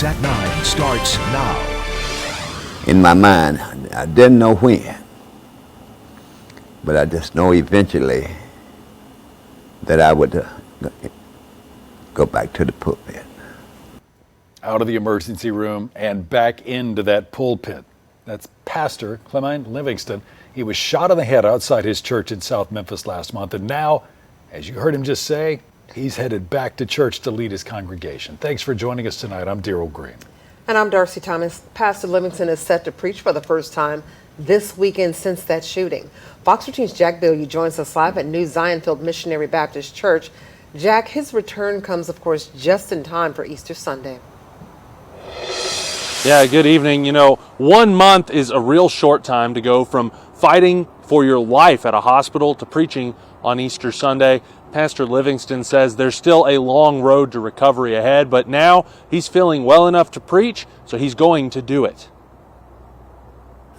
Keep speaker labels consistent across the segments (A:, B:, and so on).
A: at 9 starts now.
B: In my mind, I didn't know when, but I just know eventually that I would go back to the pulpit.
C: Out of the emergency room and back into that pulpit. That's Pastor Clemmie Livingston. He was shot in the head outside his church in South Memphis last month, and now, as you heard him just say, he's headed back to church to lead his congregation. Thanks for joining us tonight. I'm Daryl Green.
D: And I'm Darcy Thomas. Pastor Livingston is set to preach for the first time this weekend since that shooting. FOX13's Jack Bilyeu joins us live at New Zionfield Missionary Baptist Church. Jack, his return comes, of course, just in time for Easter Sunday.
E: Yeah, good evening. You know, 1 month is a real short time to go from fighting for your life at a hospital to preaching on Easter Sunday. Pastor Livingston says there's still a long road to recovery ahead, but now he's feeling well enough to preach, so he's going to do it.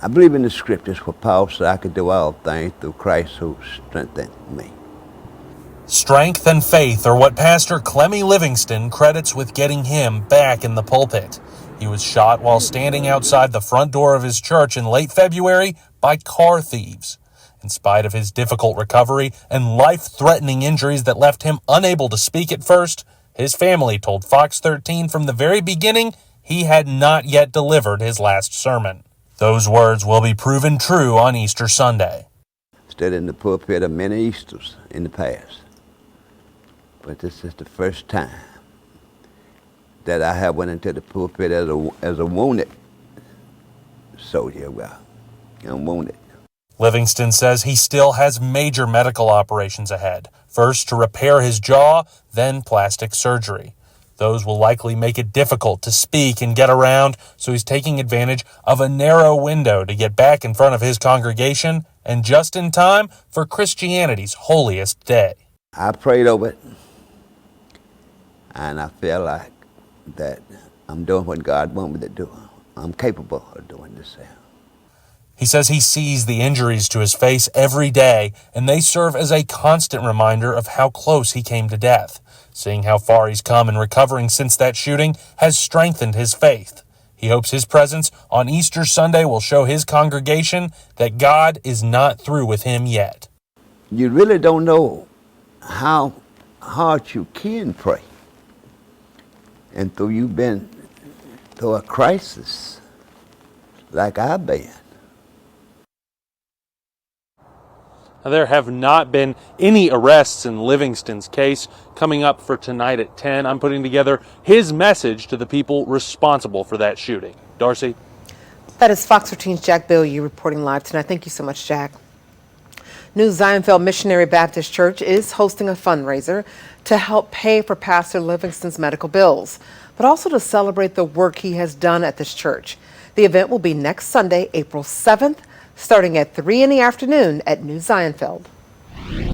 B: I believe in the scriptures where Paul said I could do all things through Christ who strengthened me.
F: Strength and faith are what Pastor Clemmie Livingston credits with getting him back in the pulpit. He was shot while standing outside the front door of his church in late February by car thieves. In spite of his difficult recovery and life-threatening injuries that left him unable to speak at first, his family told FOX13 from the very beginning he had not yet delivered his last sermon. Those words will be proven true on Easter Sunday.
B: Stood in the pulpit of many Easters in the past, but this is the first time that I have went into the pulpit as a wounded soldier. Well, I'm wounded.
F: Livingston says he still has major medical operations ahead. First to repair his jaw, then plastic surgery. Those will likely make it difficult to speak and get around, so he's taking advantage of a narrow window to get back in front of his congregation and just in time for Christianity's holiest day.
B: I prayed over it, and I feel like that I'm doing what God wants me to do. I'm capable of doing this.
F: He says he sees the injuries to his face every day, and they serve as a constant reminder of how close he came to death. Seeing how far he's come in recovering since that shooting has strengthened his faith. He hopes his presence on Easter Sunday will show his congregation that God is not through with him yet.
B: You really don't know how hard you can pray. And though you've been through a crisis like I've been.
E: There have not been any arrests in Livingston's case. Coming up for tonight at 10, I'm putting together his message to the people responsible for that shooting. Darcy?
D: That is FOX13's Jack Bilyeu reporting live tonight. Thank you so much, Jack. New Zionfield Missionary Baptist Church is hosting a fundraiser to help pay for Pastor Livingston's medical bills, but also to celebrate the work he has done at this church. The event will be next Sunday, April 7th, starting at 3 in the afternoon at New Zionfield.